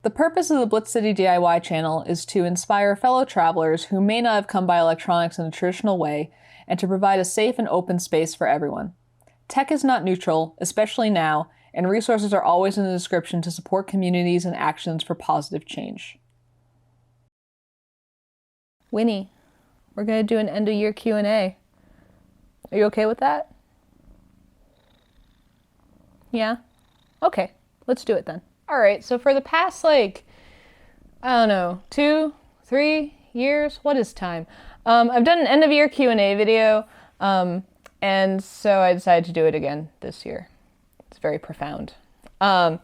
The purpose of the Blitz City DIY channel is to inspire fellow travelers who may not have come by electronics in a traditional way, and to provide a safe and open space for everyone. Tech is not neutral, especially now, and resources are always in the description to support communities and actions for positive change. Winnie, we're going to do an end-of-year Q&A. Are you okay with that? Yeah? Okay, let's do it then. All right, so for the past, I don't know, 2-3 years, what is time? I've done an end-of-year Q&A video, and so I decided to do it again this year. It's very profound. I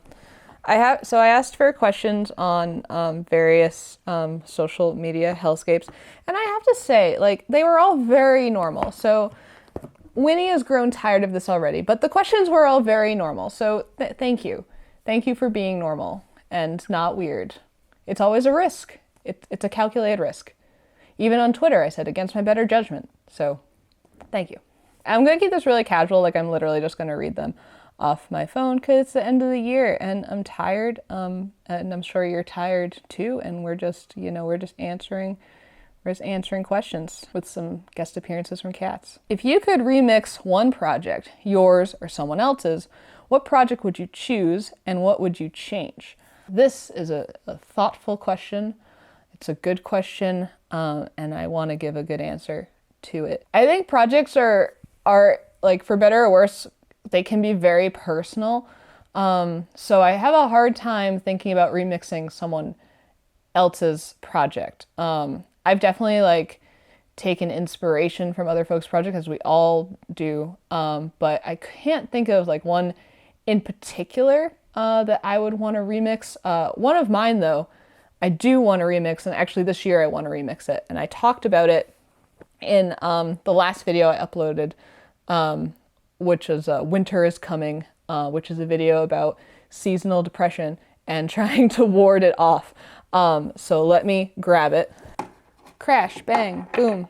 asked for questions on various social media hellscapes, and I have to say, they were all very normal. So Winnie has grown tired of this already, but the questions were all very normal. So thank you. Thank you for being normal and not weird. It's always a risk. It's a calculated risk. Even on Twitter, I said against my better judgment. So thank you. I'm going to keep this really casual. I'm literally just going to read them off my phone because it's the end of the year and I'm tired. And I'm sure you're tired too. And we're just answering questions with some guest appearances from cats. If you could remix one project, yours or someone else's, what project would you choose and what would you change? This is a thoughtful question. It's a good question, and I want to give a good answer to it. I think projects are for better or worse, they can be very personal. So I have a hard time thinking about remixing someone else's project. I've definitely taken inspiration from other folks' projects, as we all do, but I can't think of one in particular that I would want to remix. One of mine, though, I do want to remix, and actually this year I want to remix it. And I talked about it in the last video I uploaded, which is Winter is Coming, which is a video about seasonal depression and trying to ward it off. So let me grab it. Crash, bang, boom.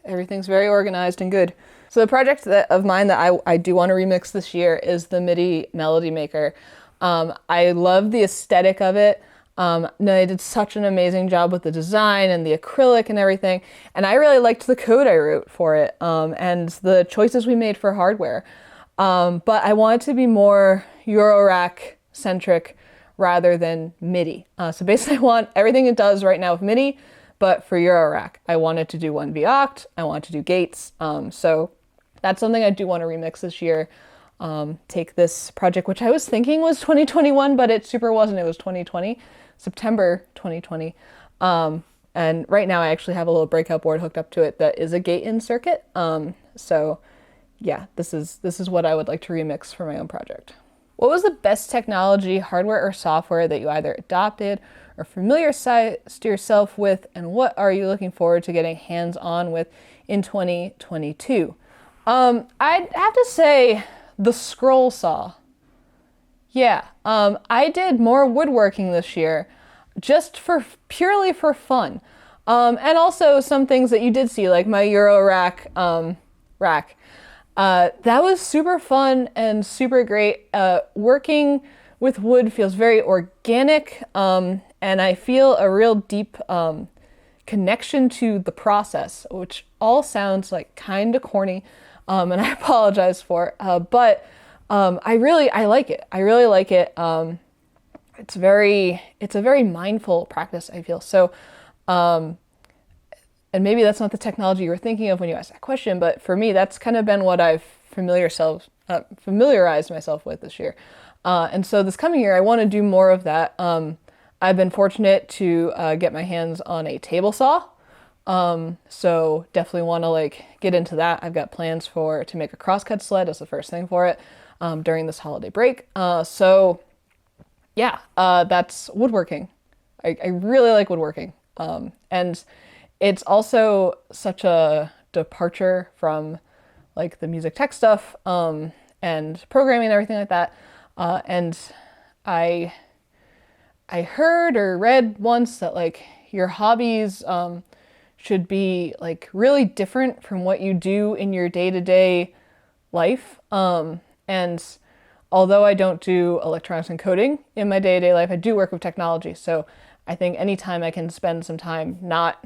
Everything's very organized and good. So the project of mine that I do want to remix this year is the MIDI Melody Maker. I love the aesthetic of it. They did such an amazing job with the design and the acrylic and everything. And I really liked the code I wrote for it and the choices we made for hardware. But I want it to be more Eurorack centric rather than MIDI. So basically I want everything it does right now with MIDI, but for Eurorack. I wanted to do 1V Oct, I want to do gates. So that's something I do want to remix this year. Take this project, which I was thinking was 2021, but it super wasn't. It was 2020, September 2020. And right now I actually have a little breakout board hooked up to it that is a gate-in circuit. So yeah, this is what I would like to remix for my own project. What was the best technology, hardware or software that you either adopted or familiarized yourself with, and what are you looking forward to getting hands-on with in 2022? I'd have to say the scroll saw. Yeah, I did more woodworking this year, just purely for fun. And also some things that you did see, like my Eurorack rack. That was super fun and super great. Working with wood feels very organic, and I feel a real deep connection to the process, which all sounds kind of corny, and I apologize for it, but I like it. I really like it. It's a very mindful practice, I feel. So, and maybe that's not the technology you were thinking of when you asked that question, but for me, that's kind of been what I've familiarized myself with this year. And so this coming year, I want to do more of that. I've been fortunate to get my hands on a table saw. So definitely want to get into that. I've got plans to make a crosscut sled as the first thing for it during this holiday break. So yeah, that's woodworking. I really like woodworking. And it's also such a departure from the music tech stuff and programming and everything like that. And I heard or read once that your hobbies should be really different from what you do in your day-to-day life. And although I don't do electronics and coding in my day-to-day life, I do work with technology. So I think anytime I can spend some time not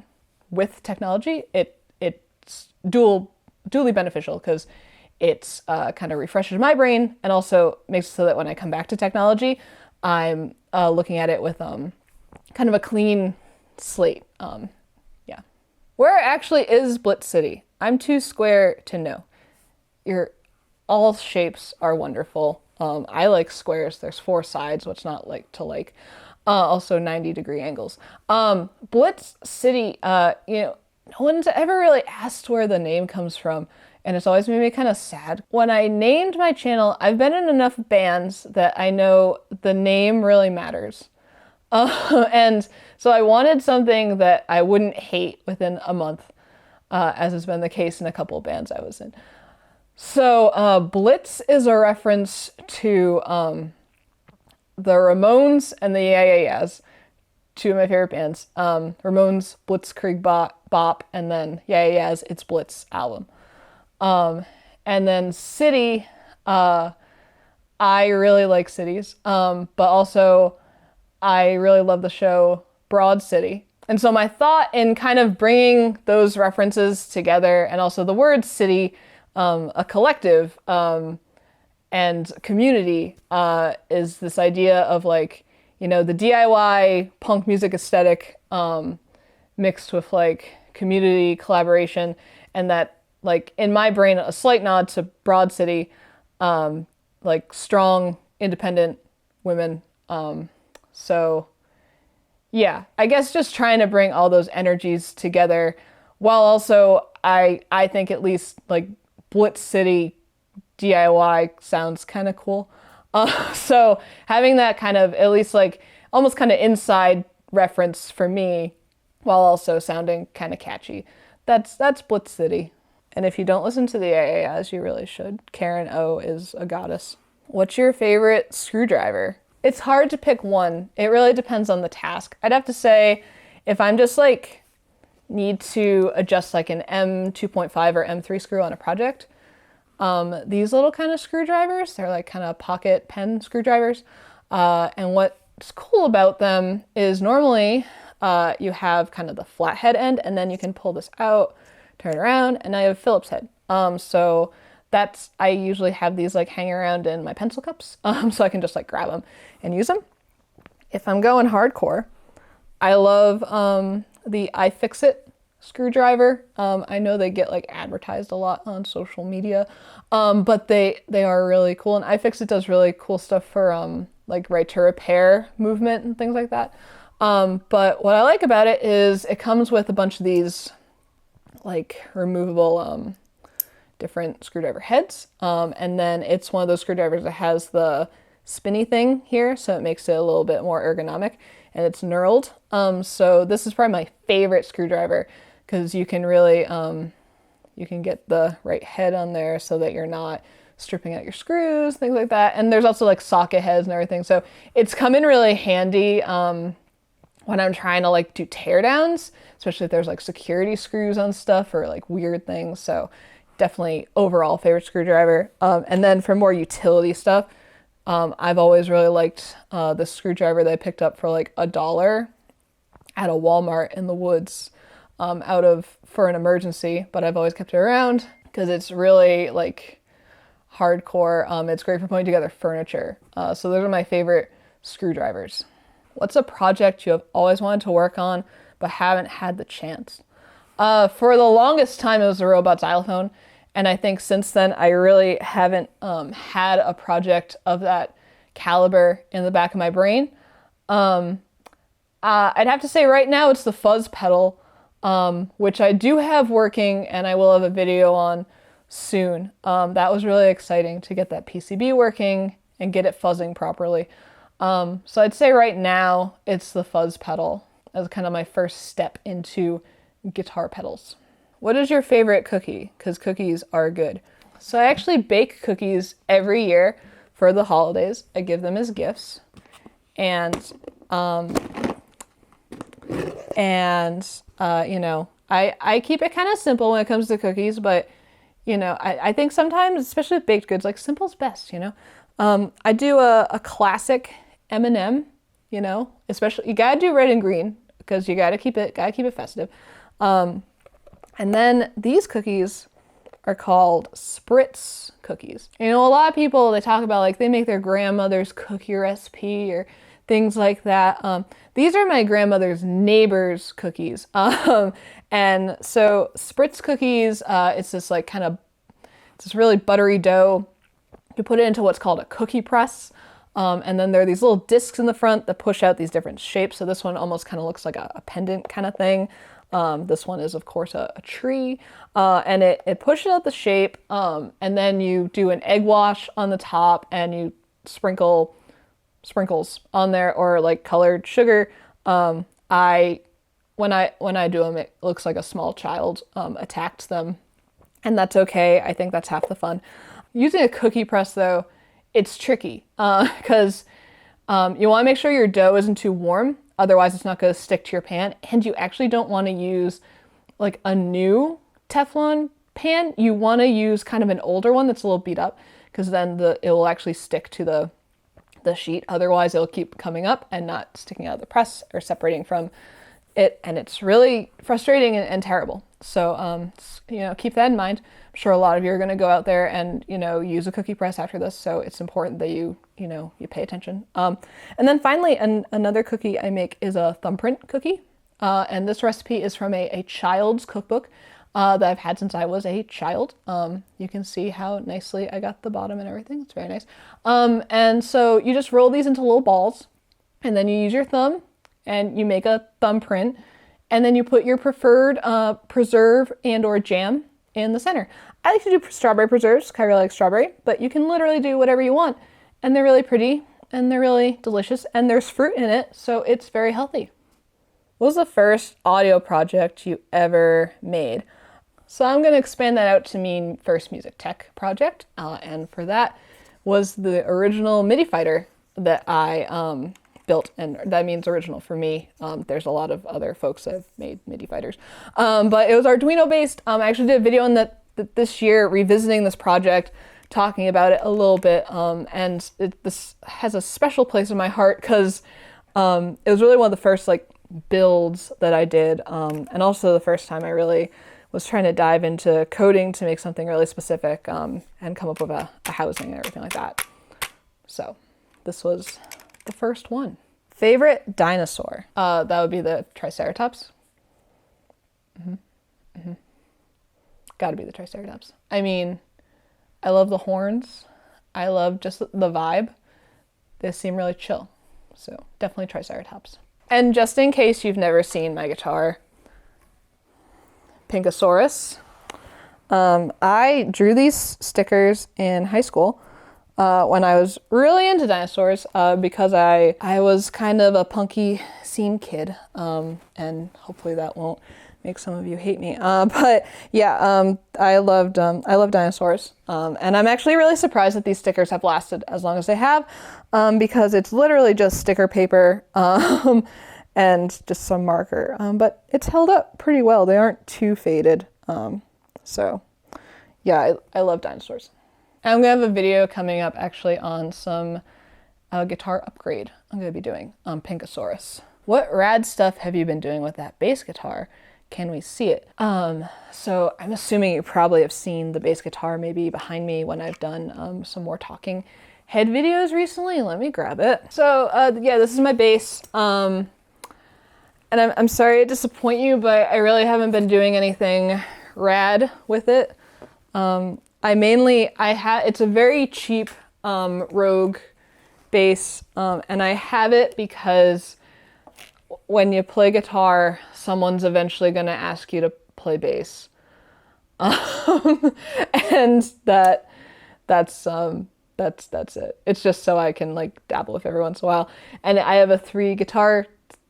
with technology, it's duly beneficial because it's kind of refreshes my brain and also makes it so that when I come back to technology, I'm looking at it with kind of a clean slate. Yeah. Where actually is Blitz City? I'm too square to know. All shapes are wonderful. I like squares. There's 4 sides, what's not like to like. Also 90-degree angles. Blitz City, no one's ever really asked where the name comes from, and it's always made me kind of sad. When I named my channel, I've been in enough bands that I know the name really matters. And so I wanted something that I wouldn't hate within a month, as has been the case in a couple of bands I was in. So Blitz is a reference to the Ramones and the Yeah Yeah Yeahs, 2 of my favorite bands. Ramones, Blitzkrieg Bop, and then Yeah Yeah Yeahs, It's Blitz album. And then City, I really like cities, but also I really love the show Broad City. And so my thought in kind of bringing those references together, and also the word city, a collective, and community, is this idea of like, the DIY punk music aesthetic, mixed with like community collaboration, and that like in my brain, a slight nod to Broad City, like strong, independent women. So yeah, I guess just trying to bring all those energies together while also I think at least like Blitz City DIY sounds kind of cool. So having that kind of at least like almost kind of inside reference for me while also sounding kind of catchy. That's Blitz City. And if you don't listen to the AAS, you really should. Karen O is a goddess. What's your favorite screwdriver? It's hard to pick one. It really depends on the task. I'd have to say if I'm just like need to adjust like an M2.5 or M3 screw on a project, these little kind of screwdrivers, they're like kind of pocket pen screwdrivers. And what's cool about them is normally you have kind of the flathead end, and then you can pull this out, turn around, and now you have a Phillips head. So I usually have these like hang around in my pencil cups, so I can just like grab them and use them. If I'm going hardcore, I love the iFixit screwdriver. I know they get like advertised a lot on social media, but they are really cool, and iFixit does really cool stuff for like right to repair movement and things like that. But what I like about it is it comes with a bunch of these like removable different screwdriver heads, and then it's one of those screwdrivers that has the spinny thing here, so it makes it a little bit more ergonomic, and it's knurled. So this is probably my favorite screwdriver because you can really you can get the right head on there so that you're not stripping out your screws, things like that. And there's also like socket heads and everything, so it's come in really handy when I'm trying to like do teardowns, especially if there's like security screws on stuff or like weird things. So definitely overall favorite screwdriver. And then for more utility stuff, I've always really liked this screwdriver that I picked up for like $1 at a Walmart in the woods for an emergency, but I've always kept it around because it's really like hardcore. It's great for putting together furniture. So those are my favorite screwdrivers. What's a project you have always wanted to work on but haven't had the chance? For the longest time, it was the robot xylophone. And I think since then, I really haven't had a project of that caliber in the back of my brain. I'd have to say right now it's the fuzz pedal, which I do have working and I will have a video on soon. That was really exciting to get that PCB working and get it fuzzing properly. So I'd say right now it's the fuzz pedal as kind of my first step into guitar pedals. What is your favorite cookie? Because cookies are good. So I actually bake cookies every year for the holidays. I give them as gifts. And I keep it kind of simple when it comes to cookies, but I think sometimes, especially with baked goods, like simple's best, I do a classic M&M, you know, especially you gotta do red and green because you gotta keep it festive. And then these cookies are called Spritz cookies. You know, a lot of people, they talk about like they make their grandmother's cookie recipe or things like that. These are my grandmother's neighbor's cookies. And so Spritz cookies, it's this like it's this really buttery dough. You put it into what's called a cookie press. And then there are these little discs in the front that push out these different shapes. So this one almost kind of looks like a pendant kind of thing. This one is, of course, a tree, and it pushes out the shape, and then you do an egg wash on the top, and you sprinkles on there, or like colored sugar. When I do them, it looks like a small child attacked them, and that's okay. I think that's half the fun. Using a cookie press, though, it's tricky because you want to make sure your dough isn't too warm. Otherwise, it's not going to stick to your pan. And you actually don't want to use like a new Teflon pan. You want to use kind of an older one that's a little beat up, because then it will actually stick to the sheet. Otherwise, it'll keep coming up and not sticking out of the press or separating from it. And it's really frustrating and terrible. So, you know, keep that in mind. I'm sure a lot of you are going to go out there and, you know, use a cookie press after this. So it's important that you pay attention. And then finally, another cookie I make is a thumbprint cookie. And this recipe is from a child's cookbook that I've had since I was a child. You can see how nicely I got the bottom and everything. It's very nice. And so you just roll these into little balls, and then you use your thumb and you make a thumbprint, and then you put your preferred preserve and or jam in the center. I like to do strawberry preserves because I really like strawberry, but you can literally do whatever you want. And they're really pretty and they're really delicious, and there's fruit in it, so it's very healthy. What was the first audio project you ever made? So I'm going to expand that out to mean first music tech project, and for that was the original MIDI fighter that I built, and that means original for me. There's a lot of other folks that have made MIDI fighters, but it was Arduino based. I actually did a video on that this year, revisiting this project, talking about it a little bit, and this has a special place in my heart because it was really one of the first like builds that I did, and also the first time I really was trying to dive into coding to make something really specific, and come up with a housing and everything like that. So this was the first one. Favorite dinosaur? That would be the Triceratops. Gotta be the Triceratops. I mean, I love the horns. I love just the vibe. They seem really chill. So definitely Triceratops. And just in case you've never seen my guitar, Pinkosaurus. I drew these stickers in high school when I was really into dinosaurs, because I was kind of a punky scene kid, and hopefully that won't make some of you hate me. But yeah, I love dinosaurs, and I'm actually really surprised that these stickers have lasted as long as they have, because it's literally just sticker paper and just some marker, but it's held up pretty well. They aren't too faded, so yeah, I love dinosaurs. I'm gonna have a video coming up actually on some guitar upgrade I'm gonna be doing on Pinkosaurus. What rad stuff have you been doing with that bass guitar? Can we see it? So I'm assuming you probably have seen the bass guitar maybe behind me when I've done some more talking head videos recently. Let me grab it. So yeah, this is my bass. And I'm sorry to disappoint you, but I really haven't been doing anything rad with it. It's a very cheap Rogue bass, and I have it because when you play guitar, someone's eventually going to ask you to play bass. And that's it. It's just so I can like dabble with every once in a while. And I have a 3 guitar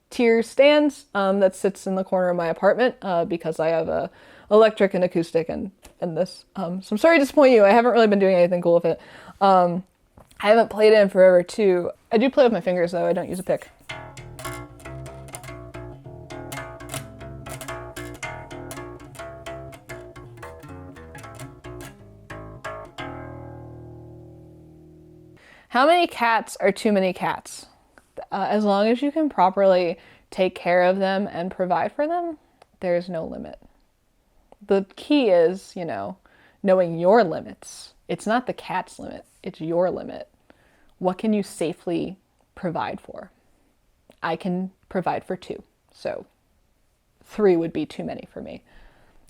tier stands that sits in the corner of my apartment, because I have a electric and acoustic and this. So I'm sorry to disappoint you. I haven't really been doing anything cool with it. I haven't played it in forever too. I do play with my fingers though. I don't use a pick. How many cats are too many cats? As long as you can properly take care of them and provide for them, there's no limit. The key is, knowing your limits. It's not the cat's limit, it's your limit. What can you safely provide for? I can provide for 2, so 3 would be too many for me.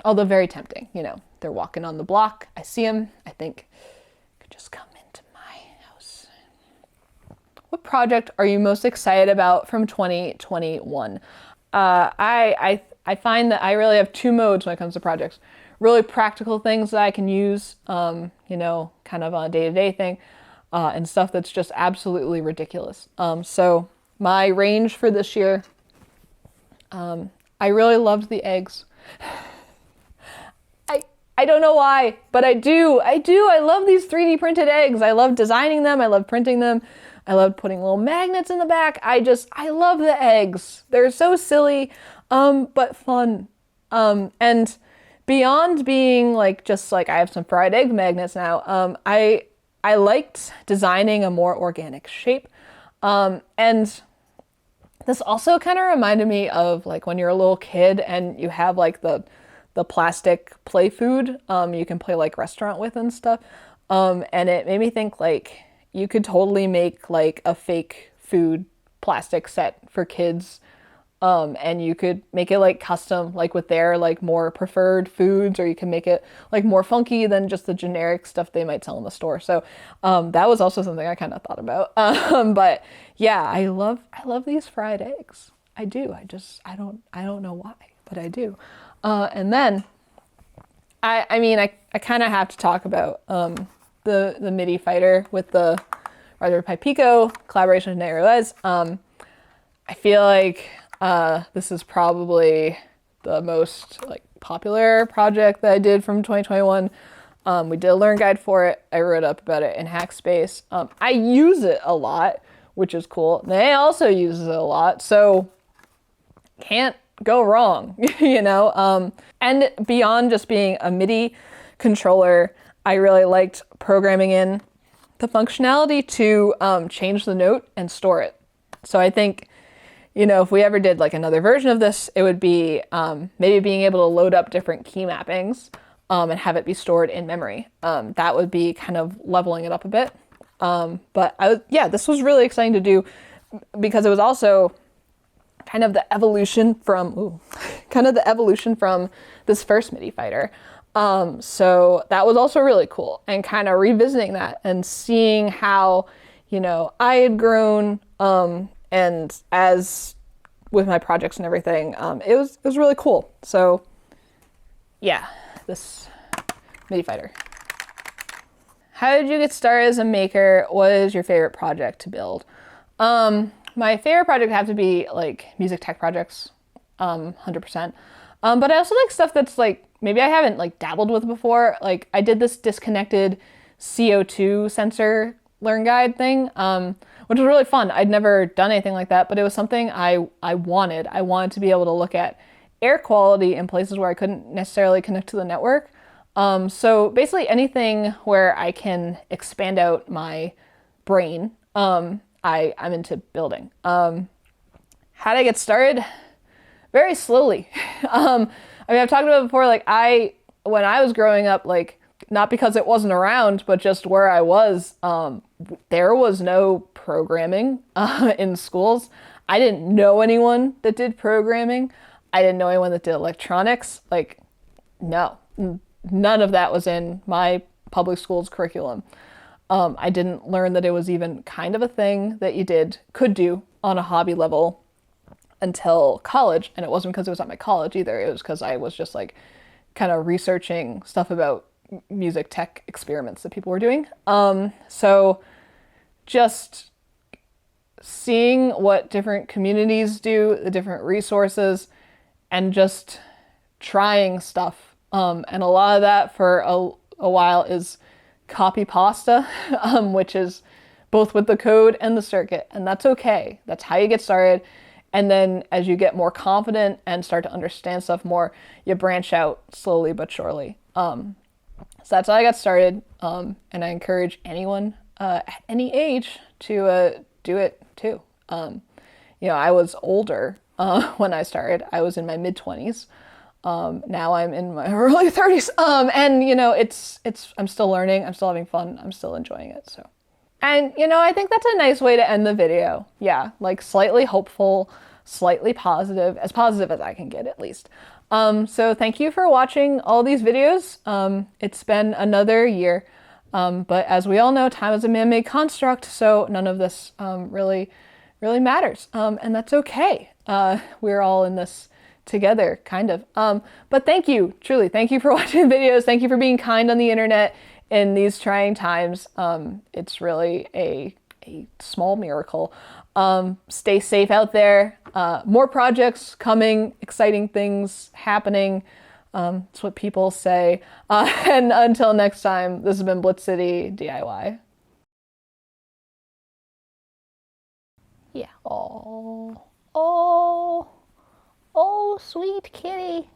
Although very tempting, they're walking on the block, I see them, I think, could just come into my house. What project are you most excited about from 2021? I find that I really have 2 modes when it comes to projects. Really practical things that I can use, kind of on a day-to-day thing, and stuff that's just absolutely ridiculous. So my range for this year, I really loved the eggs. I don't know why, but I do. I love these 3D printed eggs. I love designing them. I love printing them. I love putting little magnets in the back. I love the eggs. They're so silly, but fun. And beyond being just I have some fried egg magnets now, I liked designing a more organic shape. And this also kind of reminded me of when you're a little kid and you have the plastic play food you can play restaurant with and stuff. And it made me think you could totally make a fake food plastic set for kids. And you could make it custom, with their more preferred foods, or you can make it more funky than just the generic stuff they might sell in the store. So that was also something I kind of thought about. But yeah, I love these fried eggs. I do. I don't know why, but I do. And then I kind of have to talk about the MIDI fighter with the Raspberry Pi Pico collaboration with Nate. I feel like this is probably the most popular project that I did from 2021. We did a learn guide for it. I wrote up about it in Hackspace. I use it a lot, which is cool. They also uses it a lot, so can't go wrong, And beyond just being a MIDI controller, I really liked programming in the functionality to change the note and store it. So I think, if we ever did another version of this, it would be maybe being able to load up different key mappings and have it be stored in memory. That would be kind of leveling it up a bit. But this was really exciting to do because it was also kind of the evolution from this first MIDI fighter. So that was also really cool, and kind of revisiting that and seeing how, I had grown, and as with my projects and everything, it was really cool. So yeah, this MIDI fighter. How did you get started as a maker? What is your favorite project to build? My favorite project would have to be music tech projects, 100%. But I also like stuff that's maybe I haven't dabbled with before. I did this disconnected CO2 sensor learn guide thing, which was really fun. I'd never done anything like that, but it was something I wanted. I wanted to be able to look at air quality in places where I couldn't necessarily connect to the network. So basically anything where I can expand out my brain, I'm into building. How did I get started? Very slowly. I've talked about it before, when I was growing up, not because it wasn't around, but just where I was, there was no programming in schools. I didn't know anyone that did programming. I didn't know anyone that did electronics. No, none of that was in my public school's curriculum. I didn't learn that it was even kind of a thing that you could do on a hobby level until college. And it wasn't because it was at my college either. It was because I was just kind of researching stuff about music tech experiments that people were doing. So just seeing what different communities do, the different resources, and just trying stuff. And a lot of that for a while is copy pasta, which is both with the code and the circuit, and that's okay. That's how you get started. And then as you get more confident and start to understand stuff more, you branch out slowly but surely. So that's how I got started. And I encourage anyone at any age to do it too. You know, I was older when I started. I was in my mid-20s. Now I'm in my early 30s. And you know, I'm still learning. I'm still having fun. I'm still enjoying it. So, and you know, I think that's a nice way to end the video. Yeah, like slightly hopeful, slightly positive, as positive as I can get at least. So thank you for watching all these videos. It's been another year. But as we all know, time is a man-made construct, so none of this really matters. And that's okay. We're all in this together, kind of. But thank you, truly, thank you for watching the videos. Thank you for being kind on the internet in these trying times. It's really a small miracle. Stay safe out there. More projects coming, exciting things happening. That's what people say. And until next time, this has been Blitz City DIY. Yeah. Oh, oh, oh, sweet kitty.